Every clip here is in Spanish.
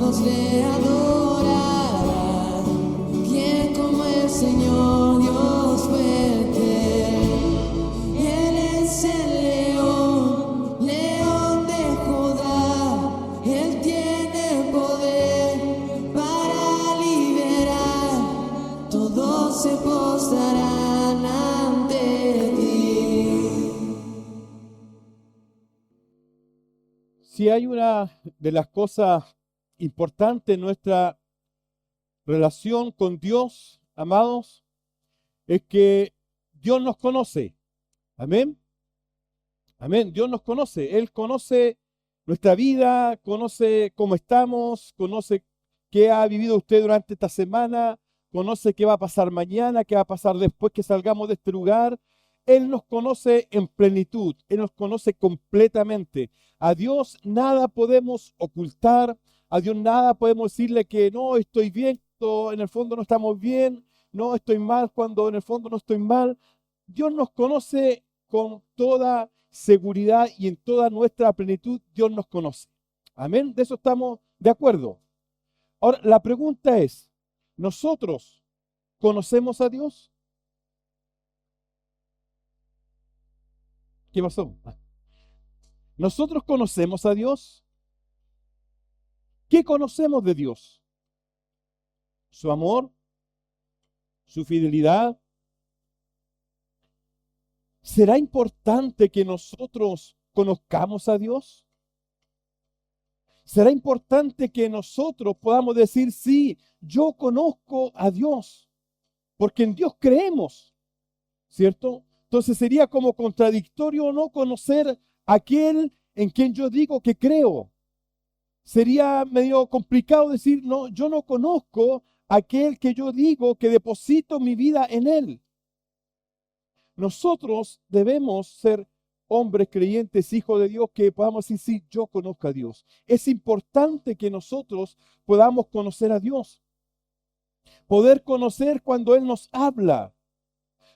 todos le adorarán. ¿Quién como el Señor Dios fuerte? Él es el león, león de Judá. Él tiene poder para liberar. Todos se postrarán ante ti. Si hay una de las cosas importantes en nuestra relación con Dios, amados, es que Dios nos conoce. Amén. Amén. Dios nos conoce. Él conoce nuestra vida, conoce cómo estamos, conoce qué ha vivido usted durante esta semana, conoce qué va a pasar mañana, qué va a pasar después que salgamos de este lugar. Él nos conoce en plenitud, Él nos conoce completamente. A Dios nada podemos ocultar, a Dios nada podemos decirle que no, estoy bien, cuando en el fondo no estamos bien, no estoy mal cuando en el fondo no estoy mal. Dios nos conoce con toda seguridad y en toda nuestra plenitud. Dios nos conoce. Amén, de eso estamos de acuerdo. Ahora, la pregunta es, ¿nosotros conocemos a Dios? ¿Qué pasó? ¿Nosotros conocemos a Dios? ¿Qué conocemos de Dios? ¿Su amor? ¿Su fidelidad? ¿Será importante que nosotros conozcamos a Dios? ¿Será importante que nosotros podamos decir, sí, yo conozco a Dios, porque en Dios creemos, ¿cierto? Entonces sería como contradictorio no conocer a aquel en quien yo digo que creo. Sería medio complicado decir, no, yo no conozco a aquel que yo digo que deposito mi vida en él. Nosotros debemos ser hombres creyentes, hijos de Dios, que podamos decir, sí, yo conozco a Dios. Es importante que nosotros podamos conocer a Dios. Poder conocer cuando Él nos habla.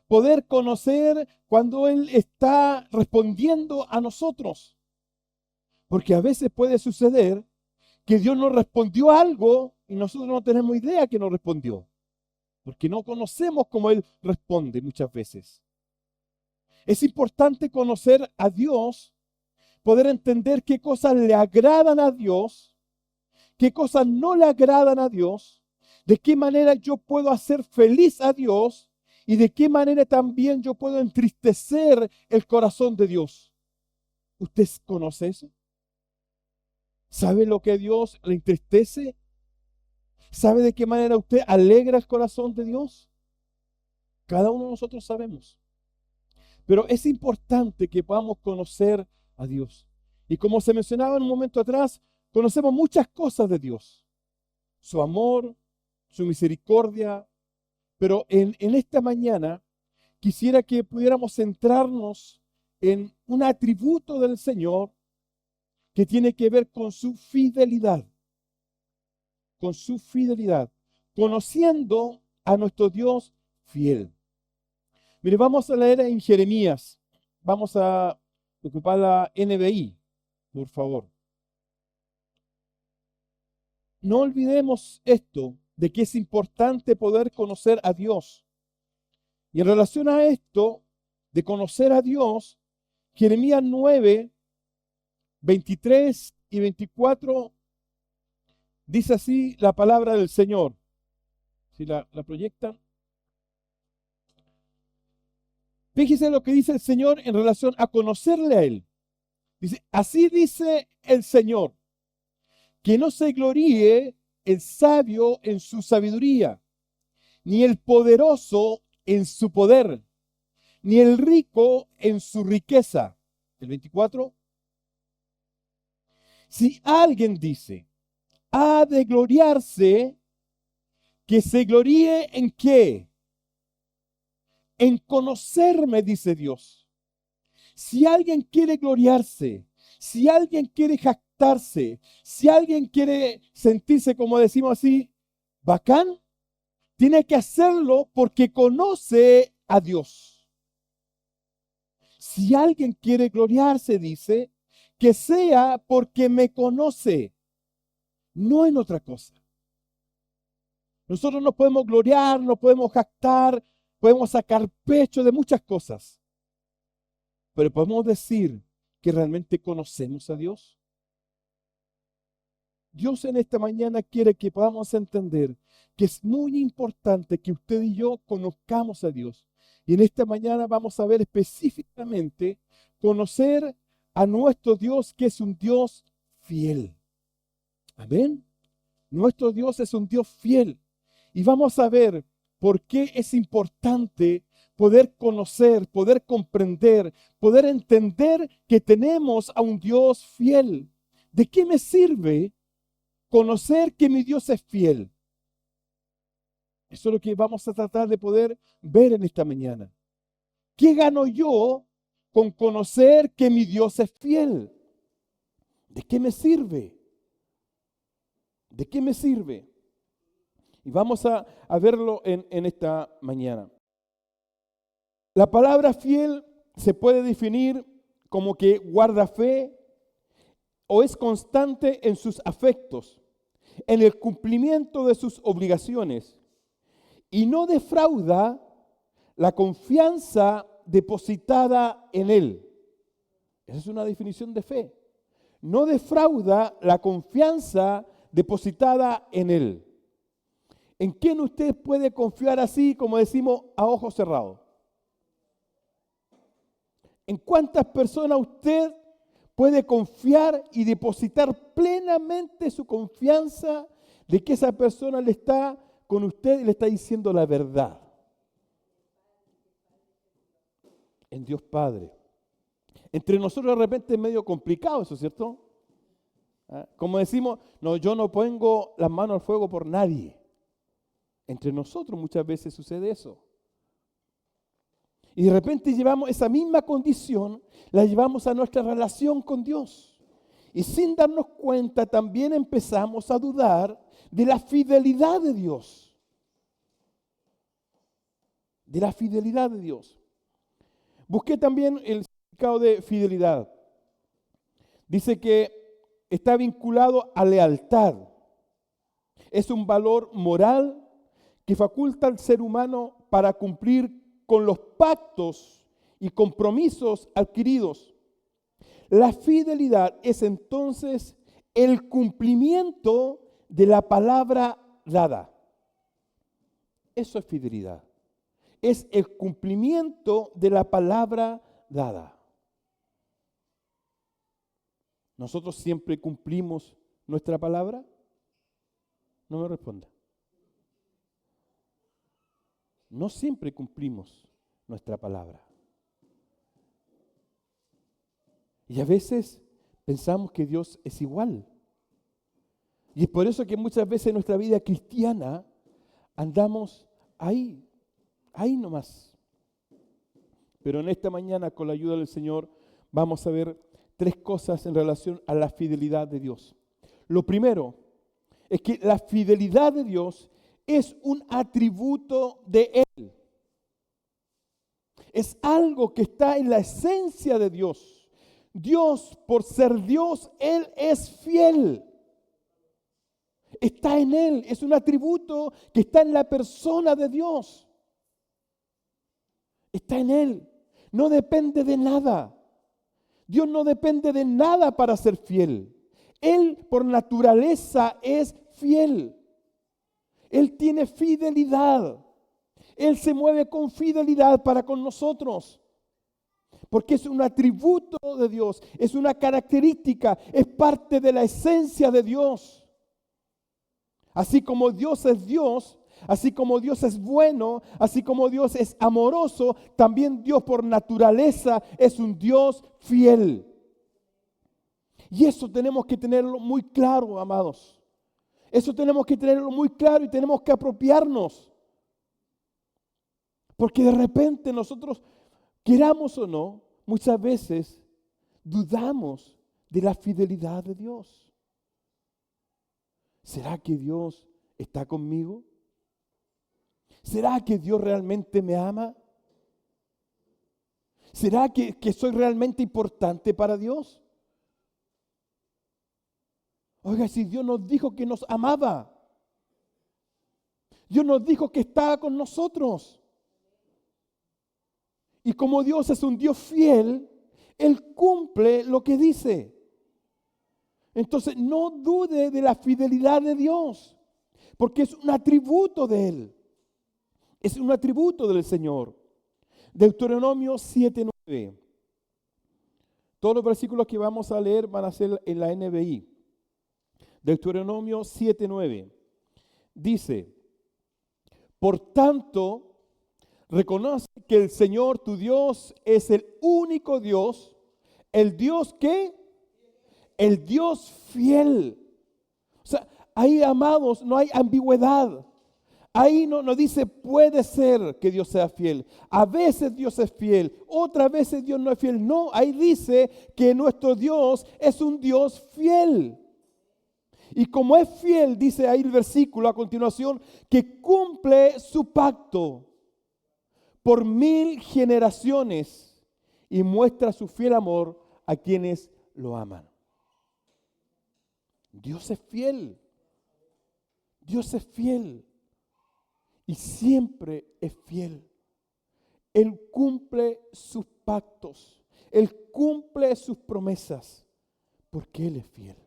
Poder conocer cuando Él está respondiendo a nosotros. Porque a veces puede suceder que Dios nos respondió algo y nosotros no tenemos idea que nos respondió. Porque no conocemos cómo Él responde muchas veces. Es importante conocer a Dios, poder entender qué cosas le agradan a Dios, qué cosas no le agradan a Dios, de qué manera yo puedo hacer feliz a Dios y de qué manera también yo puedo entristecer el corazón de Dios. ¿Usted conoce eso? ¿Sabe lo que a Dios le entristece? ¿Sabe de qué manera usted alegra el corazón de Dios? Cada uno de nosotros sabemos. Pero es importante que podamos conocer a Dios. Y como se mencionaba en un momento atrás, conocemos muchas cosas de Dios. Su amor, su misericordia. Pero en esta mañana quisiera que pudiéramos centrarnos en un atributo del Señor que tiene que ver con su fidelidad. Con su fidelidad. Conociendo a nuestro Dios fiel. Mire, vamos a leer en Jeremías. Vamos a ocupar la NBI, por favor. No olvidemos esto, de que es importante poder conocer a Dios. Y en relación a esto, de conocer a Dios, Jeremías 9, 23 y 24, dice así la palabra del Señor. Si la proyectan. Fíjese lo que dice el Señor en relación a conocerle a Él. Dice, así dice el Señor, que no se gloríe el sabio en su sabiduría, ni el poderoso en su poder, ni el rico en su riqueza. El 24. Si alguien dice, ha de gloriarse, que se gloríe en qué? En conocerme, dice Dios. Si alguien quiere gloriarse, si alguien quiere jactarse, si alguien quiere sentirse, como decimos así, bacán, tiene que hacerlo porque conoce a Dios. Si alguien quiere gloriarse, dice, que sea porque me conoce. no en otra cosa. Nosotros nos podemos gloriar, nos podemos jactar, podemos sacar pecho de muchas cosas, pero podemos decir que realmente conocemos a Dios. Dios en esta mañana quiere que podamos entender que es muy importante que usted y yo conozcamos a Dios. Y en esta mañana vamos a ver específicamente conocer a nuestro Dios, que es un Dios fiel. Amén. Nuestro Dios es un Dios fiel. Y vamos a ver por qué es importante poder conocer, poder comprender, poder entender que tenemos a un Dios fiel. ¿De qué me sirve conocer que mi Dios es fiel? Eso es lo que vamos a tratar de poder ver en esta mañana. ¿Qué gano yo con conocer que mi Dios es fiel? ¿De qué me sirve? ¿De qué me sirve? Y vamos a verlo en esta mañana. La palabra fiel se puede definir como que guarda fe o es constante en sus afectos, en el cumplimiento de sus obligaciones y no defrauda la confianza depositada en él. Esa es una definición de fe. No defrauda la confianza depositada en él. ¿En quién usted puede confiar así, como decimos, a ojos cerrados? ¿En cuántas personas usted puede confiar y depositar plenamente su confianza de que esa persona le está con usted y le está diciendo la verdad? En Dios Padre. Entre nosotros de repente es medio complicado eso, ¿cierto? Como decimos, no, yo no pongo las manos al fuego por nadie. Entre nosotros muchas veces sucede eso. Y de repente llevamos esa misma condición, la llevamos a nuestra relación con Dios. Y sin darnos cuenta también empezamos a dudar de la fidelidad de Dios. De la fidelidad de Dios. Busqué también el significado de fidelidad. Dice que está vinculado a lealtad. Es un valor moral que faculta al ser humano para cumplir con los pactos y compromisos adquiridos. La fidelidad es entonces el cumplimiento de la palabra dada. Eso es fidelidad. Es el cumplimiento de la palabra dada. ¿Nosotros siempre cumplimos nuestra palabra? No me responda. No siempre cumplimos nuestra palabra. Y a veces pensamos que Dios es igual. Y es por eso que muchas veces en nuestra vida cristiana andamos ahí nomás. Pero en esta mañana, con la ayuda del Señor, vamos a ver 3 cosas en relación a la fidelidad de Dios. Lo primero es que la fidelidad de Dios es un atributo de Él. Es algo que está en la esencia de Dios. Dios, por ser Dios, Él es fiel. Está en Él. Es un atributo que está en la persona de Dios. Está en Él. No depende de nada. Dios no depende de nada para ser fiel. Él, por naturaleza, es fiel. Él tiene fidelidad. Él se mueve con fidelidad para con nosotros. Porque es un atributo de Dios, es una característica, es parte de la esencia de Dios. Así como Dios es Dios, así como Dios es bueno, así como Dios es amoroso, también Dios por naturaleza es un Dios fiel. Y eso tenemos que tenerlo muy claro, amados. Eso tenemos que tenerlo muy claro y tenemos que apropiarnos. Porque de repente nosotros, queramos o no, muchas veces dudamos de la fidelidad de Dios. ¿Será que Dios está conmigo? ¿Será que Dios realmente me ama? ¿Será que soy realmente importante para Dios? Oiga, si Dios nos dijo que nos amaba. Dios nos dijo que estaba con nosotros. Y como Dios es un Dios fiel, Él cumple lo que dice. Entonces no dude de la fidelidad de Dios, porque es un atributo de Él. Es un atributo del Señor. Deuteronomio 7:9. Todos los versículos que vamos a leer van a ser en la NBI. Deuteronomio 7:9. Dice: por tanto, reconoce que el Señor tu Dios es el único Dios, el Dios que, el Dios fiel. O sea, ahí, amados, no hay ambigüedad. Ahí no dice puede ser que Dios sea fiel. A veces Dios es fiel, otras veces Dios no es fiel. No, ahí dice que nuestro Dios es un Dios fiel. Y como es fiel, dice ahí el versículo a continuación, que cumple su pacto por 1000 generaciones y muestra su fiel amor a quienes lo aman. Dios es fiel. Dios es fiel. Y siempre es fiel. Él cumple sus pactos. Él cumple sus promesas. Porque Él es fiel.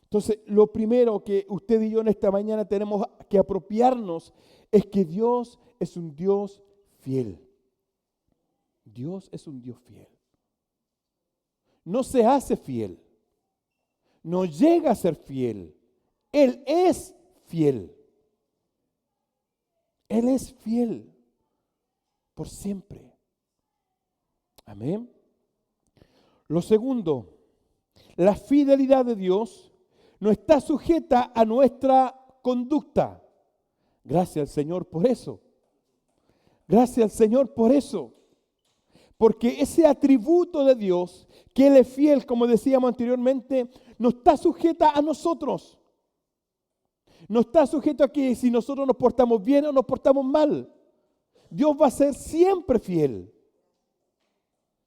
Entonces, lo primero que usted y yo en esta mañana tenemos que apropiarnos es que Dios es un Dios fiel. Dios es un Dios fiel. No se hace fiel. No llega a ser fiel. Él es fiel. Él es fiel por siempre. Amén. Lo segundo, la fidelidad de Dios no está sujeta a nuestra conducta. Gracias al Señor por eso. Gracias al Señor por eso. Porque ese atributo de Dios, que Él es fiel, como decíamos anteriormente, no está sujeta a nosotros. No está sujeto a que si nosotros nos portamos bien o nos portamos mal. Dios va a ser siempre fiel.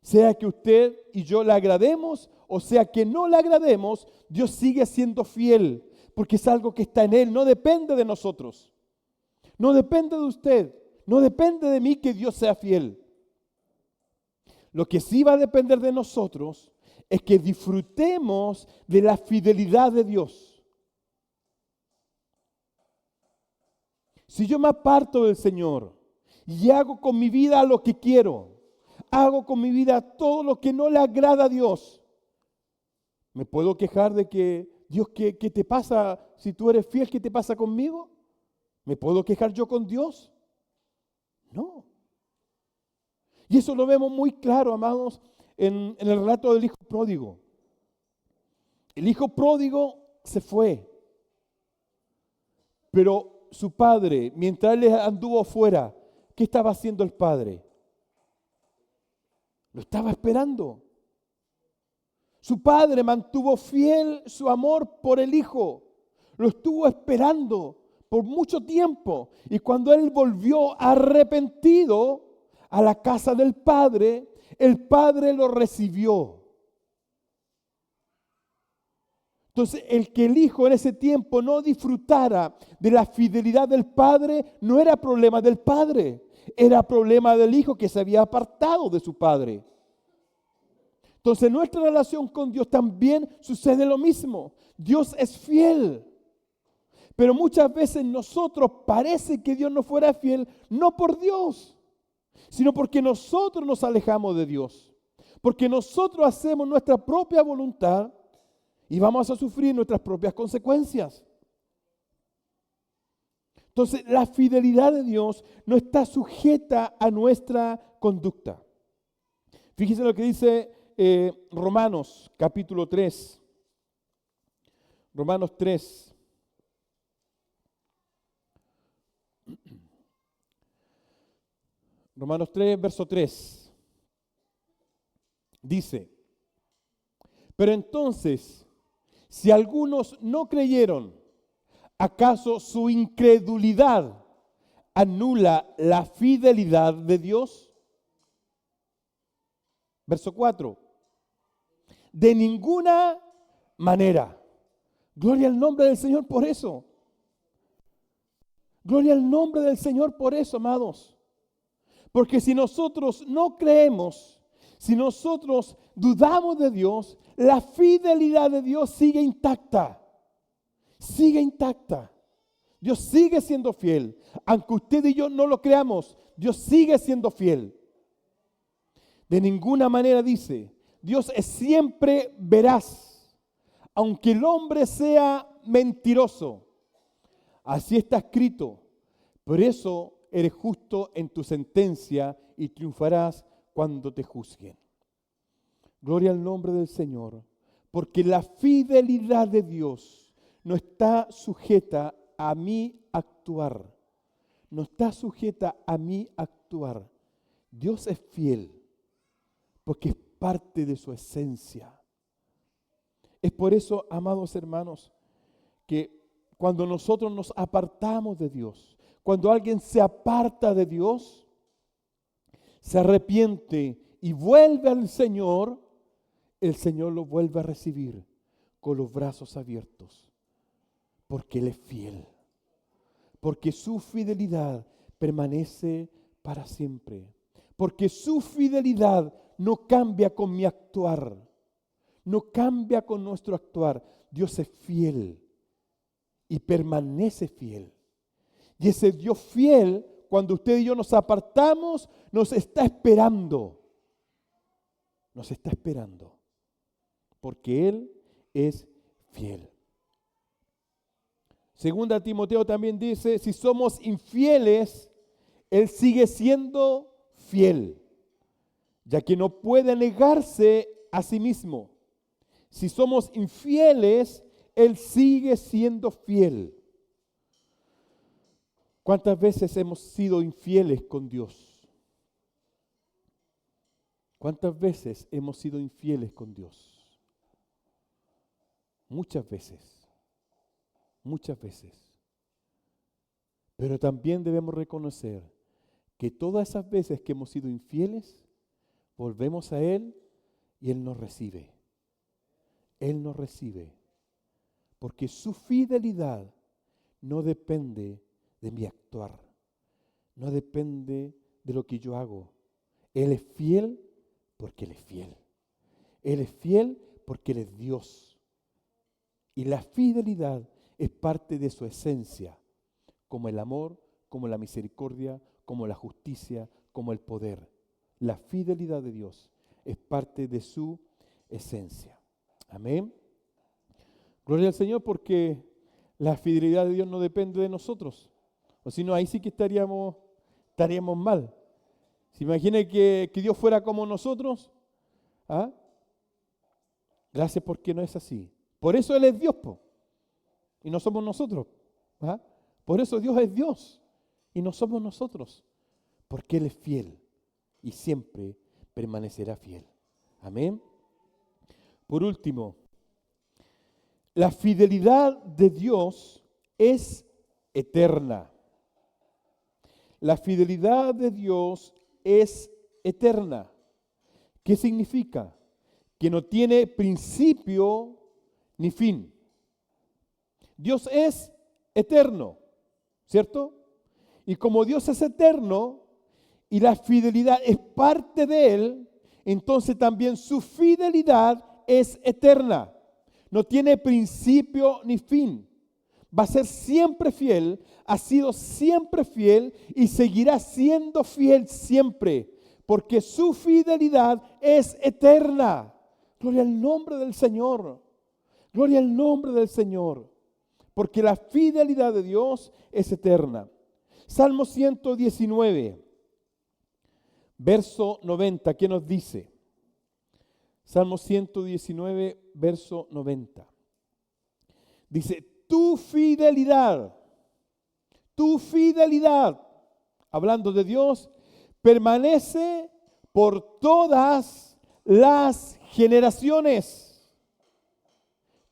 Sea que usted y yo le agrademos o sea que no le agrademos, Dios sigue siendo fiel. Porque es algo que está en Él, no depende de nosotros. No depende de usted. No depende de mí que Dios sea fiel. Lo que sí va a depender de nosotros es que disfrutemos de la fidelidad de Dios. Si yo me aparto del Señor y hago con mi vida lo que quiero, hago con mi vida todo lo que no le agrada a Dios, ¿me puedo quejar de que, Dios, ¿qué te pasa si tú eres fiel? ¿Qué te pasa conmigo? ¿Me puedo quejar yo con Dios? No. Y eso lo vemos muy claro, amados, en el relato del hijo pródigo. El hijo pródigo se fue, pero su padre, mientras él anduvo afuera, ¿qué estaba haciendo el padre? Lo estaba esperando. Su padre mantuvo fiel su amor por el hijo. Lo estuvo esperando por mucho tiempo. Y cuando él volvió arrepentido a la casa del padre, el padre lo recibió. Entonces, el que el hijo en ese tiempo no disfrutara de la fidelidad del padre, no era problema del padre, era problema del hijo que se había apartado de su padre. Entonces, en nuestra relación con Dios también sucede lo mismo. Dios es fiel. Pero muchas veces nosotros parece que Dios no fuera fiel, no por Dios, sino porque nosotros nos alejamos de Dios. Porque nosotros hacemos nuestra propia voluntad y vamos a sufrir nuestras propias consecuencias. Entonces, la fidelidad de Dios no está sujeta a nuestra conducta. Fíjense lo que dice Romanos capítulo 3. Romanos 3. Romanos 3, verso 3. Dice: pero entonces, si algunos no creyeron, ¿acaso su incredulidad anula la fidelidad de Dios? Verso 4. De ninguna manera. Gloria al nombre del Señor por eso. Gloria al nombre del Señor por eso, amados. Porque si nosotros no creemos, si nosotros dudamos de Dios, la fidelidad de Dios sigue intacta. Sigue intacta. Dios sigue siendo fiel. Aunque usted y yo no lo creamos, Dios sigue siendo fiel. De ninguna manera dice, Dios es siempre veraz, aunque el hombre sea mentiroso. Así está escrito. Por eso eres justo en tu sentencia y triunfarás cuando te juzguen. Gloria al nombre del Señor, porque la fidelidad de Dios no está sujeta a mi actuar. No está sujeta a mi actuar. Dios es fiel, porque es parte de su esencia. Es por eso, amados hermanos, que cuando nosotros nos apartamos de Dios, cuando alguien se aparta de Dios, se arrepiente y vuelve al Señor, el Señor lo vuelve a recibir con los brazos abiertos, porque Él es fiel, porque su fidelidad permanece para siempre, porque su fidelidad no cambia con mi actuar, no cambia con nuestro actuar. Dios es fiel y permanece fiel. Y ese Dios fiel, cuando usted y yo nos apartamos, nos está esperando. Nos está esperando. Porque Él es fiel. Segunda Timoteo también dice, si somos infieles, Él sigue siendo fiel, ya que no puede negarse a sí mismo. Si somos infieles, Él sigue siendo fiel. ¿Cuántas veces hemos sido infieles con Dios? ¿Cuántas veces hemos sido infieles con Dios? Muchas veces. Muchas veces. Pero también debemos reconocer que todas esas veces que hemos sido infieles, volvemos a Él y Él nos recibe. Él nos recibe. Porque su fidelidad no depende de mi actuar. No depende de lo que yo hago. Él es fiel porque Él es fiel. Él es fiel porque Él es Dios. Y la fidelidad es parte de su esencia, como el amor, como la misericordia, como la justicia, como el poder. La fidelidad de Dios es parte de su esencia. Amén. Gloria al Señor, porque la fidelidad de Dios no depende de nosotros. O si no, ahí sí que estaríamos mal. ¿Se imagina que Dios fuera como nosotros? ¿Ah? Gracias, porque no es así. Por eso Él es Dios, y no somos nosotros. ¿Ah? Por eso Dios es Dios y no somos nosotros. Porque Él es fiel y siempre permanecerá fiel. Amén. Por último, la fidelidad de Dios es eterna. La fidelidad de Dios es eterna. ¿Qué significa? Que no tiene principio ni fin. Dios es eterno, ¿cierto? Y como Dios es eterno y la fidelidad es parte de Él, entonces también su fidelidad es eterna. No tiene principio ni fin. Va a ser siempre fiel, ha sido siempre fiel y seguirá siendo fiel siempre, porque su fidelidad es eterna. Gloria al nombre del Señor. Gloria al nombre del Señor. Porque la fidelidad de Dios es eterna. Salmo 119, verso 90, ¿qué nos dice? Salmo 119, verso 90. Dice, tu fidelidad, hablando de Dios, permanece por todas las generaciones.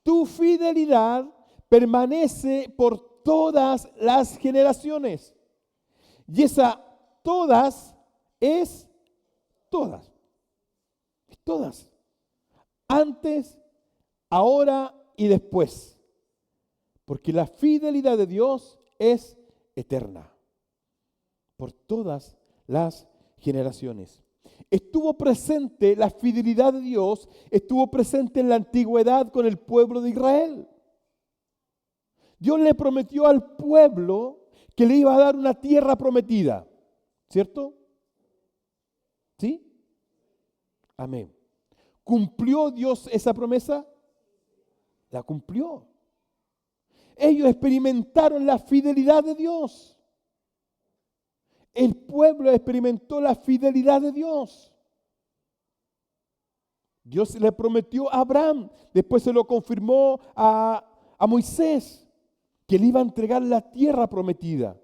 Tu fidelidad permanece por todas las generaciones. Y esa todas es todas. Es todas. Antes, ahora y después. Porque la fidelidad de Dios es eterna, por todas las generaciones. Estuvo presente, la fidelidad de Dios estuvo presente en la antigüedad con el pueblo de Israel. Dios le prometió al pueblo que le iba a dar una tierra prometida, ¿cierto? ¿Sí? Amén. ¿Cumplió Dios esa promesa? La cumplió. Ellos experimentaron la fidelidad de Dios. El pueblo experimentó la fidelidad de Dios. Dios le prometió a Abraham, después se lo confirmó a Moisés, que le iba a entregar la tierra prometida.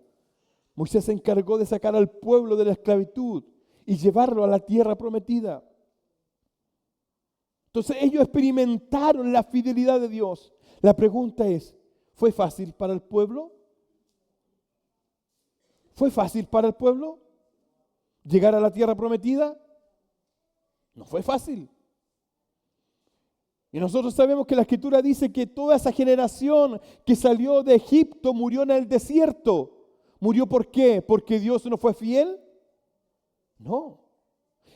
Moisés se encargó de sacar al pueblo de la esclavitud y llevarlo a la tierra prometida. Entonces ellos experimentaron la fidelidad de Dios. La pregunta es, ¿fue fácil para el pueblo? ¿Fue fácil para el pueblo llegar a la tierra prometida? No fue fácil. Y nosotros sabemos que la Escritura dice que toda esa generación que salió de Egipto murió en el desierto. ¿Murió por qué? ¿Porque Dios no fue fiel? No.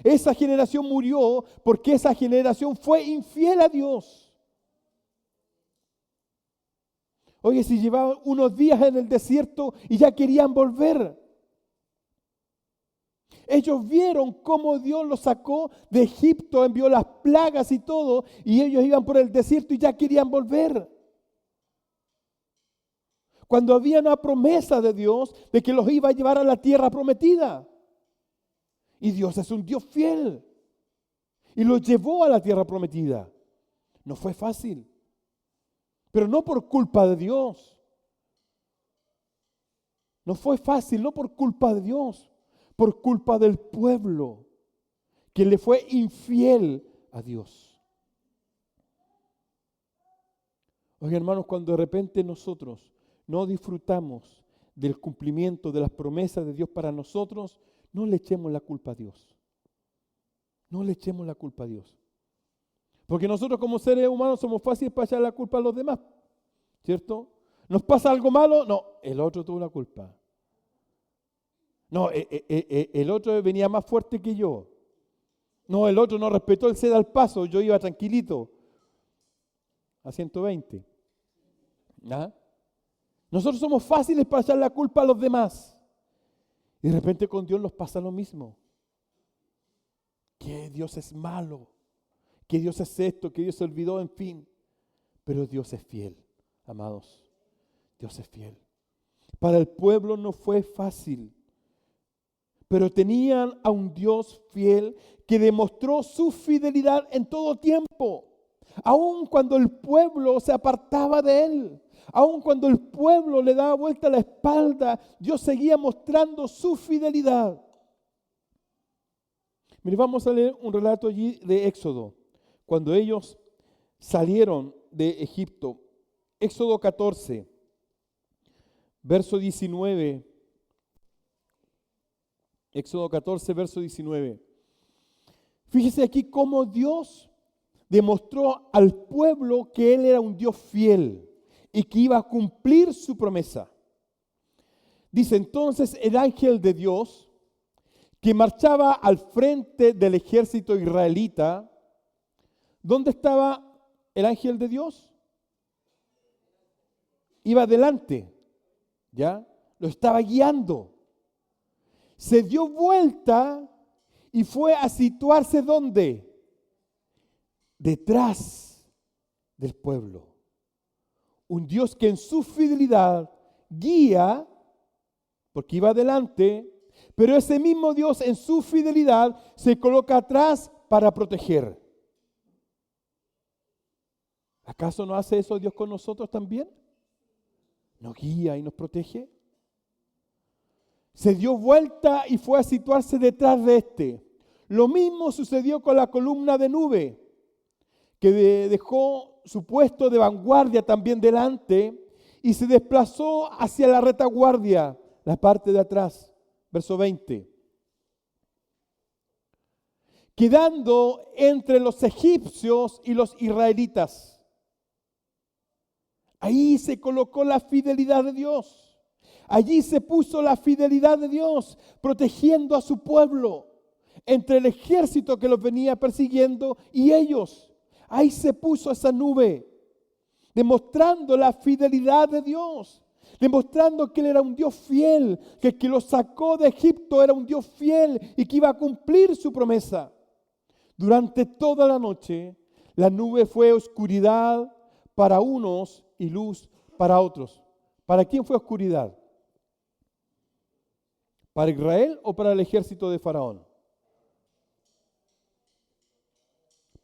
Esa generación murió porque esa generación fue infiel a Dios. Oye, si llevaban unos días en el desierto y ya querían volver. Ellos vieron cómo Dios los sacó de Egipto, envió las plagas y todo, y ellos iban por el desierto y ya querían volver. Cuando había una promesa de Dios de que los iba a llevar a la tierra prometida. Y Dios es un Dios fiel. Y los llevó a la tierra prometida. No fue fácil. Pero no por culpa de Dios. No fue fácil, no por culpa de Dios. Por culpa del pueblo que le fue infiel a Dios. Oye, hermanos, cuando de repente nosotros no disfrutamos del cumplimiento de las promesas de Dios para nosotros, no le echemos la culpa a Dios. No le echemos la culpa a Dios. Porque nosotros como seres humanos somos fáciles para echar la culpa a los demás, ¿cierto? ¿Nos pasa algo malo? No, el otro tuvo la culpa. No, el otro venía más fuerte que yo. No, el otro no respetó el ceda al paso, yo iba tranquilito a 120. ¿Ah? Nosotros somos fáciles para echar la culpa a los demás. Y de repente con Dios nos pasa lo mismo. Que Dios es malo, que Dios es esto, que Dios se olvidó, en fin. Pero Dios es fiel, amados. Dios es fiel. Para el pueblo no fue fácil. Pero tenían a un Dios fiel que demostró su fidelidad en todo tiempo. Aun cuando el pueblo se apartaba de él. Aun cuando el pueblo le daba vuelta la espalda, Dios seguía mostrando su fidelidad. Mire, vamos a leer un relato allí de Éxodo. Cuando ellos salieron de Egipto. Éxodo 14, verso 19. Éxodo 14, verso 19. Fíjese aquí cómo Dios demostró al pueblo que Él era un Dios fiel y que iba a cumplir su promesa. Dice entonces el ángel de Dios que marchaba al frente del ejército israelita. ¿Dónde estaba el ángel de Dios? Iba adelante, ¿ya? Lo estaba guiando. Se dio vuelta y fue a situarse ¿dónde? Detrás del pueblo. Un Dios que en su fidelidad guía, porque iba adelante, pero ese mismo Dios en su fidelidad se coloca atrás para proteger. ¿Acaso no hace eso Dios con nosotros también? ¿Nos guía y nos protege? Se dio vuelta y fue a situarse detrás de este. Lo mismo sucedió con la columna de nube, que dejó su puesto de vanguardia también delante y se desplazó hacia la retaguardia, la parte de atrás. Verso 20. Quedando entre los egipcios y los israelitas. Ahí se colocó la fidelidad de Dios. Allí se puso la fidelidad de Dios, protegiendo a su pueblo entre el ejército que los venía persiguiendo y ellos. Ahí se puso esa nube, demostrando la fidelidad de Dios, demostrando que Él era un Dios fiel, que el que los sacó de Egipto era un Dios fiel y que iba a cumplir su promesa. Durante toda la noche, la nube fue oscuridad para unos y luz para otros. ¿Para quién fue oscuridad? ¿Para Israel o para el ejército de Faraón?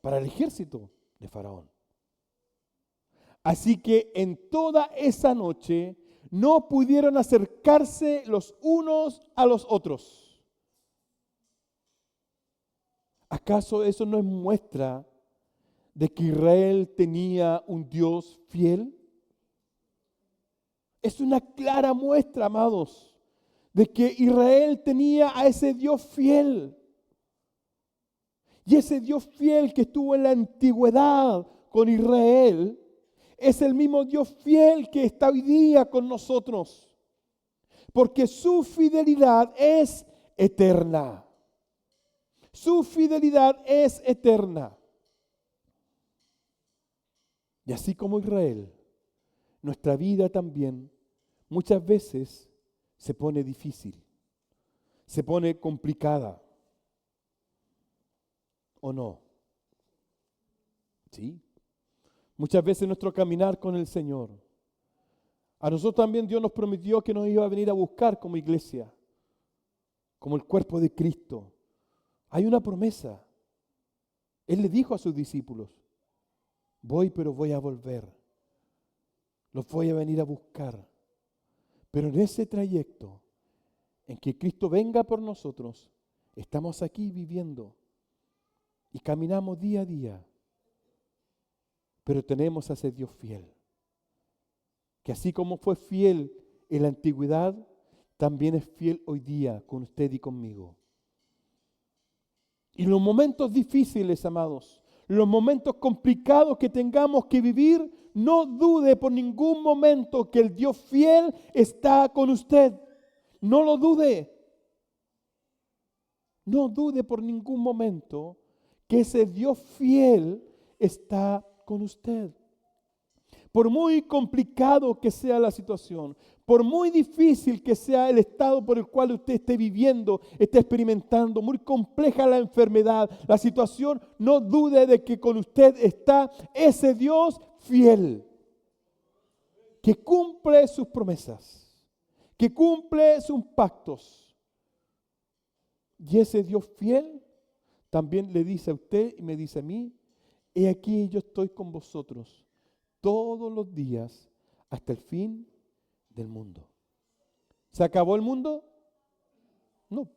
Para el ejército de Faraón. Así que en toda esa noche no pudieron acercarse los unos a los otros. ¿Acaso eso no es muestra de que Israel tenía un Dios fiel? Es una clara muestra, amados, de que Israel tenía a ese Dios fiel. Y ese Dios fiel que estuvo en la antigüedad con Israel es el mismo Dios fiel que está hoy día con nosotros. Porque su fidelidad es eterna. Su fidelidad es eterna. Y así como Israel, nuestra vida también muchas veces se pone difícil, se pone complicada. ¿O no? Sí. Muchas veces nuestro caminar con el Señor. A nosotros también Dios nos prometió que nos iba a venir a buscar como iglesia, como el cuerpo de Cristo. Hay una promesa. Él le dijo a sus discípulos, voy, pero voy a volver. Los voy a venir a buscar. Pero en ese trayecto, en que Cristo venga por nosotros, estamos aquí viviendo y caminamos día a día. Pero tenemos a ese Dios fiel, que así como fue fiel en la antigüedad, también es fiel hoy día con usted y conmigo. Y los momentos difíciles, amados, los momentos complicados que tengamos que vivir, no dude por ningún momento que el Dios fiel está con usted. No lo dude. No dude por ningún momento que ese Dios fiel está con usted. Por muy complicado que sea la situación, por muy difícil que sea el estado por el cual usted esté viviendo, esté experimentando, muy compleja la enfermedad, la situación, no dude de que con usted está ese Dios fiel, que cumple sus promesas, que cumple sus pactos. Y ese Dios fiel también le dice a usted y me dice a mí, he aquí yo estoy con vosotros todos los días hasta el fin del mundo. ¿Se acabó el mundo? No.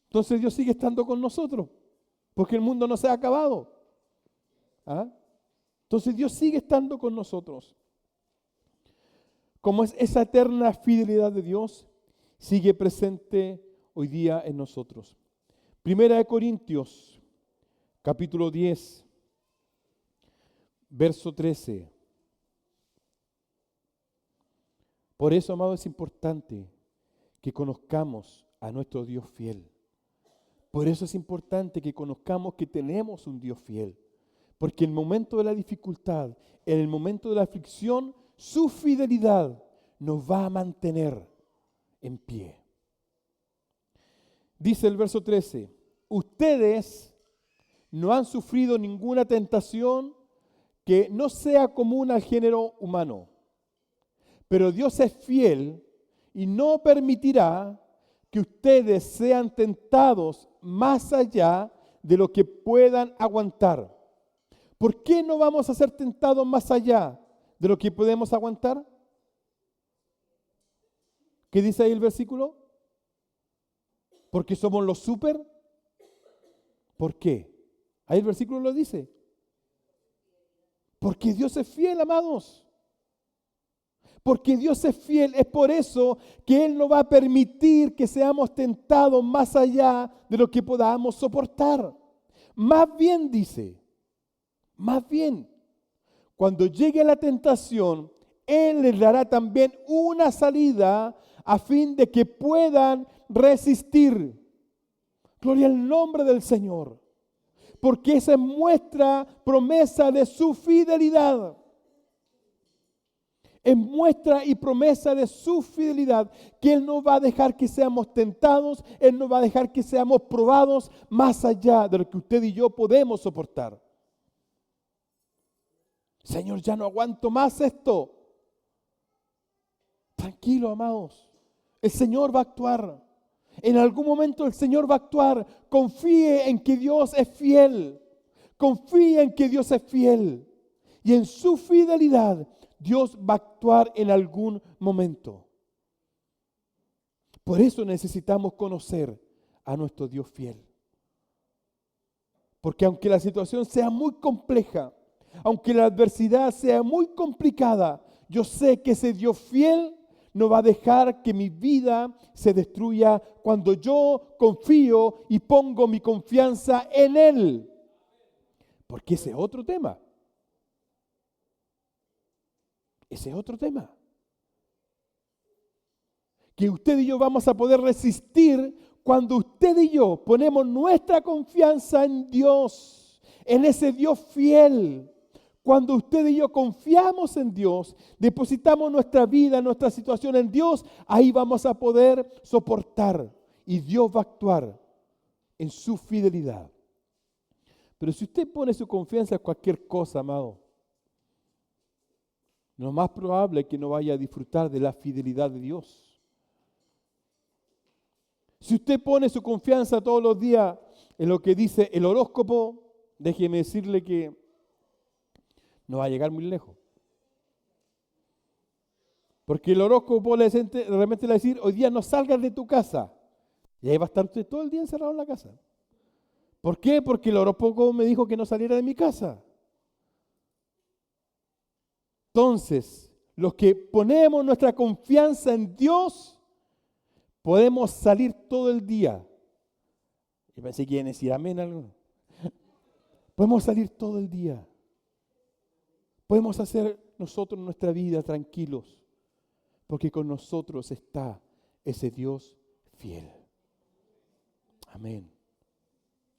Entonces Dios sigue estando con nosotros, porque el mundo no se ha acabado. ¿Ah? Entonces Dios sigue estando con nosotros. Como es esa eterna fidelidad de Dios, sigue presente hoy día en nosotros. Primera de Corintios, capítulo 10, verso 13. Por eso, amado, es importante que conozcamos a nuestro Dios fiel. Por eso es importante que conozcamos que tenemos un Dios fiel. Porque en el momento de la dificultad, en el momento de la aflicción, su fidelidad nos va a mantener en pie. Dice el verso 13, ustedes no han sufrido ninguna tentación que no sea común al género humano. Pero Dios es fiel y no permitirá que ustedes sean tentados más allá de lo que puedan aguantar. ¿Por qué no vamos a ser tentados más allá de lo que podemos aguantar? ¿Qué dice ahí el versículo? ¿Porque somos los súper? ¿Por qué? Ahí el versículo lo dice. Porque Dios es fiel, amados. Porque Dios es fiel, es por eso que Él no va a permitir que seamos tentados más allá de lo que podamos soportar. Más bien dice, más bien, cuando llegue la tentación, Él les dará también una salida a fin de que puedan resistir. Gloria al nombre del Señor. Porque esa es muestra, promesa de su fidelidad. Es muestra y promesa de su fidelidad, que Él no va a dejar que seamos tentados, Él no va a dejar que seamos probados más allá de lo que usted y yo podemos soportar. Señor, ya no aguanto más esto. Tranquilo, amados. El Señor va a actuar. En algún momento el Señor va a actuar. Confíe en que Dios es fiel. Confíe en que Dios es fiel. Y en su fidelidad, Dios va a actuar en algún momento. Por eso necesitamos conocer a nuestro Dios fiel. Porque aunque la situación sea muy compleja, aunque la adversidad sea muy complicada, yo sé que ese Dios fiel no va a dejar que mi vida se destruya cuando yo confío y pongo mi confianza en Él. Porque ese es otro tema. Ese es otro tema. Que usted y yo vamos a poder resistir cuando usted y yo ponemos nuestra confianza en Dios, en ese Dios fiel. Cuando usted y yo confiamos en Dios, depositamos nuestra vida, nuestra situación en Dios, ahí vamos a poder soportar y Dios va a actuar en su fidelidad. Pero si usted pone su confianza en cualquier cosa, amado, lo más probable es que no vaya a disfrutar de la fidelidad de Dios. Si usted pone su confianza todos los días en lo que dice el horóscopo, déjeme decirle que no va a llegar muy lejos. Porque el horóscopo de repente le va a decir, hoy día no salgas de tu casa. Y ahí va a estar usted todo el día encerrado en la casa. ¿Por qué? Porque el horóscopo me dijo que no saliera de mi casa. Entonces, los que ponemos nuestra confianza en Dios, podemos salir todo el día. Y pensé que iban a decir amén alguno. Podemos salir todo el día. Podemos hacer nosotros nuestra vida tranquilos, porque con nosotros está ese Dios fiel. Amén.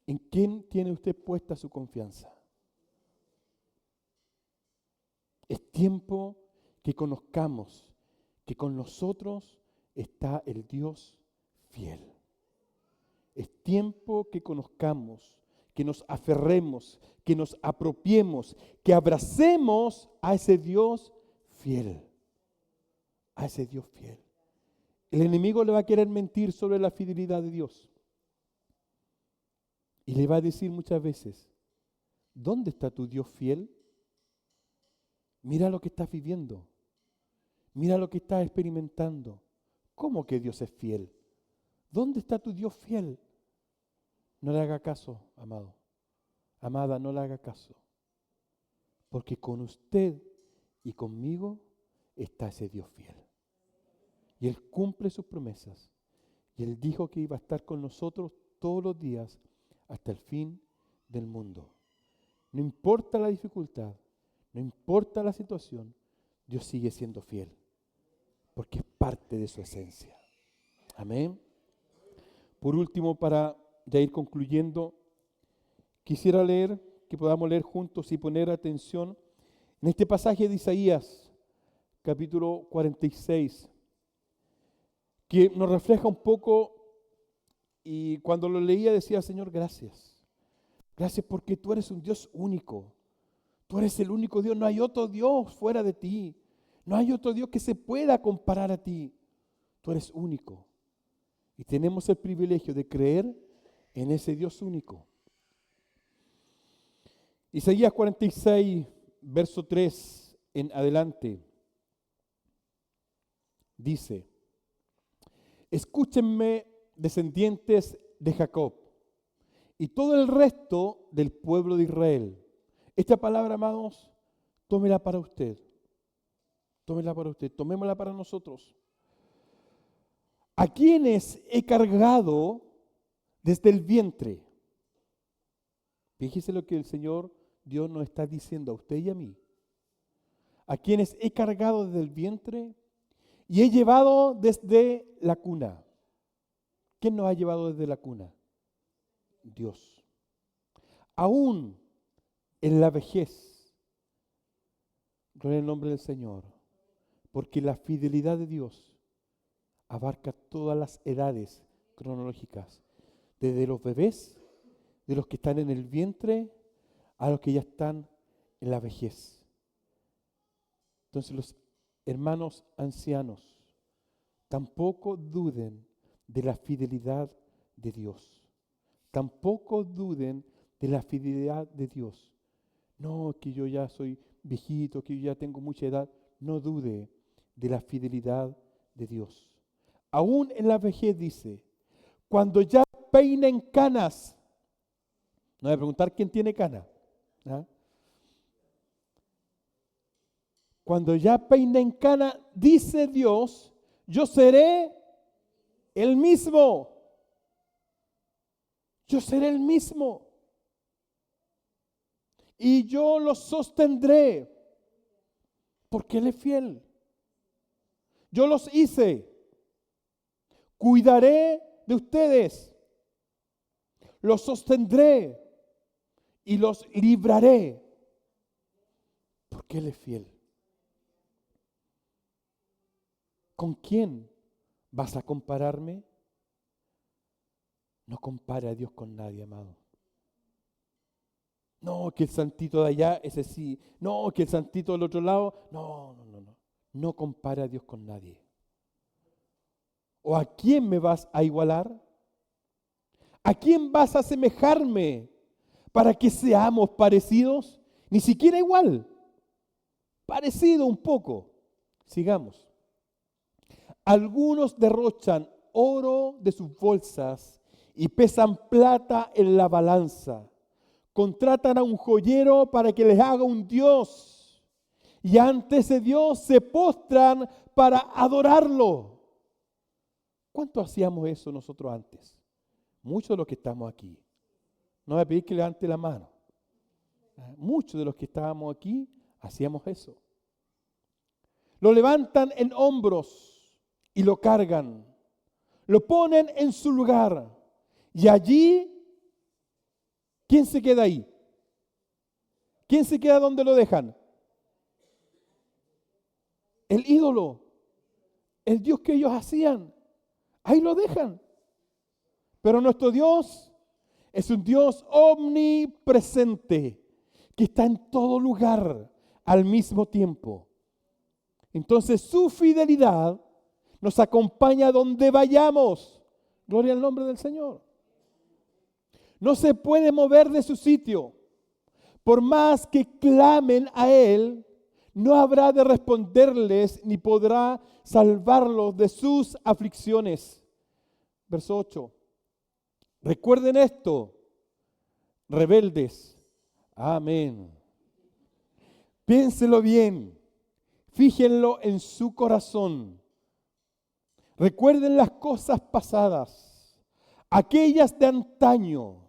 ¿En quién tiene usted puesta su confianza? Es tiempo que conozcamos que con nosotros está el Dios fiel. Es tiempo que conozcamos, que nos aferremos, que nos apropiemos, que abracemos a ese Dios fiel. A ese Dios fiel. El enemigo le va a querer mentir sobre la fidelidad de Dios. Y le va a decir muchas veces, ¿dónde está tu Dios fiel? Mira lo que estás viviendo. Mira lo que estás experimentando. ¿Cómo que Dios es fiel? ¿Dónde está tu Dios fiel? No le haga caso, amado. Amada, no le haga caso. Porque con usted y conmigo está ese Dios fiel. Y Él cumple sus promesas. Y Él dijo que iba a estar con nosotros todos los días hasta el fin del mundo. No importa la dificultad, no importa la situación, Dios sigue siendo fiel. Porque es parte de su esencia. Amén. Por último, para ya ir concluyendo, quisiera leer, que podamos leer juntos y poner atención en este pasaje de Isaías, capítulo 46, que nos refleja un poco, y cuando lo leía decía, Señor, gracias. Gracias porque tú eres un Dios único. Tú eres el único Dios, no hay otro Dios fuera de ti. No hay otro Dios que se pueda comparar a ti. Tú eres único. Y tenemos el privilegio de creer en ese Dios único. Isaías 46, verso 3 en adelante, dice, escúchenme, descendientes de Jacob, y todo el resto del pueblo de Israel. Esta palabra, amados, tómela para usted. Tómela para usted, tomémosla para nosotros. A quienes he cargado desde el vientre. Fíjese lo que el Señor Dios nos está diciendo a usted y a mí. a quienes he cargado desde el vientre y he llevado desde la cuna. ¿Quién nos ha llevado desde la cuna? Dios. Aún en la vejez, gloria al nombre del Señor, porque la fidelidad de Dios abarca todas las edades cronológicas, desde los bebés, de los que están en el vientre, a los que ya están en la vejez. Entonces los hermanos ancianos, tampoco duden de la fidelidad de Dios. Tampoco duden de la fidelidad de Dios. No, que yo ya soy viejito, que yo ya tengo mucha edad. No dude de la fidelidad de Dios. Aún en la vejez dice, cuando ya peinen canas. No voy a preguntar quién tiene canas. ¿Ah? Cuando ya peinen canas, dice Dios, yo seré el mismo. Yo seré el mismo. Y yo los sostendré, porque Él es fiel. Yo los hice. Cuidaré de ustedes. Los sostendré y los libraré, porque Él es fiel. ¿Con quién vas a compararme? No compare a Dios con nadie, amado. No, que el santito de allá, ese sí. No, que el santito del otro lado. No. No compare a Dios con nadie. ¿O a quién me vas a igualar? ¿A quién vas a asemejarme para que seamos parecidos? Ni siquiera igual. Parecido un poco. Sigamos. Algunos derrochan oro de sus bolsas y pesan plata en la balanza. Contratan a un joyero para que les haga un dios. Y ante ese dios se postran para adorarlo. ¿Cuánto hacíamos eso nosotros antes? Muchos de los que estamos aquí. No voy a pedir que levante la mano. Muchos de los que estábamos aquí hacíamos eso. Lo levantan en hombros y lo cargan. Lo ponen en su lugar. Y allí, ¿quién se queda ahí? ¿Quién se queda donde lo dejan? El ídolo. El Dios que ellos hacían. Ahí lo dejan. Pero nuestro Dios es un Dios omnipresente, que está en todo lugar al mismo tiempo. Entonces su fidelidad nos acompaña donde vayamos. Gloria al nombre del Señor. No se puede mover de su sitio. Por más que clamen a Él, no habrá de responderles ni podrá salvarlos de sus aflicciones. Verso 8. Recuerden esto, rebeldes. Amén. Piénselo bien. Fíjenlo en su corazón. Recuerden las cosas pasadas, aquellas de antaño.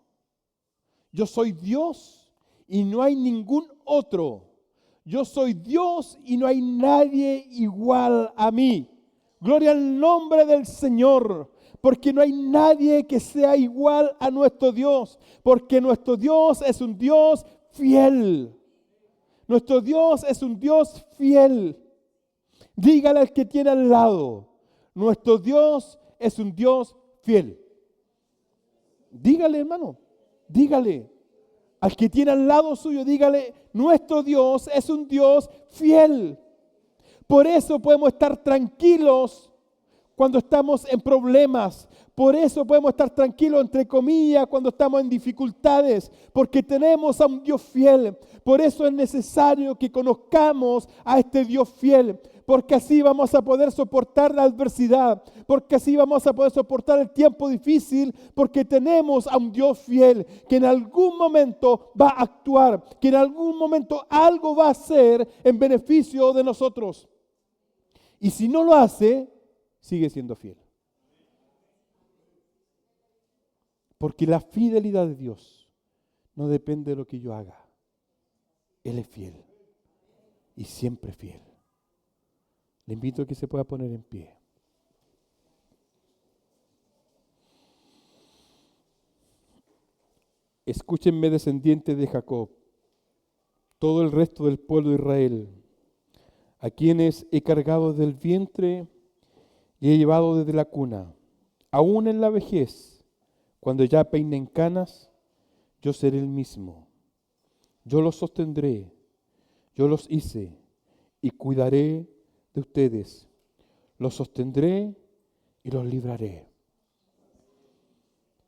Yo soy Dios y no hay ningún otro. Yo soy Dios y no hay nadie igual a mí. Gloria al nombre del Señor, porque no hay nadie que sea igual a nuestro Dios, porque nuestro Dios es un Dios fiel. Nuestro Dios es un Dios fiel. Dígale al que tiene al lado, nuestro Dios es un Dios fiel. Dígale, hermano, dígale. Al que tiene al lado suyo, dígale, nuestro Dios es un Dios fiel. Por eso podemos estar tranquilos cuando estamos en problemas. Por eso podemos estar tranquilos, entre comillas, cuando estamos en dificultades, porque tenemos a un Dios fiel. Por eso es necesario que conozcamos a este Dios fiel, porque así vamos a poder soportar la adversidad, porque así vamos a poder soportar el tiempo difícil, porque tenemos a un Dios fiel que en algún momento va a actuar, que en algún momento algo va a hacer en beneficio de nosotros. Y si no lo hace, sigue siendo fiel. Porque la fidelidad de Dios no depende de lo que yo haga. Él es fiel. y siempre fiel. Le invito a que se pueda poner en pie. Escúchenme, descendientes de Jacob, todo el resto del pueblo de Israel, a quienes he cargado desde el vientre y he llevado desde la cuna. Aún en la vejez, cuando ya peinen canas, yo seré el mismo. Yo los sostendré, yo los hice y cuidaré de ustedes. Los sostendré y los libraré.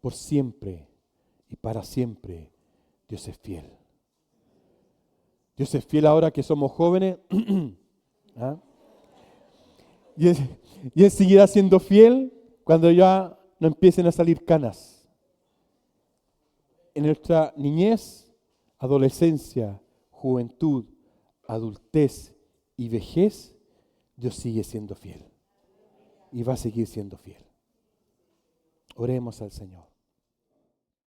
Por siempre y para siempre, Dios es fiel. Dios es fiel ahora que somos jóvenes. ¿Ah? Y Él seguirá siendo fiel cuando ya no empiecen a salir canas. En nuestra niñez, adolescencia, juventud, adultez y vejez, Dios sigue siendo fiel. Y va a seguir siendo fiel. Oremos al Señor.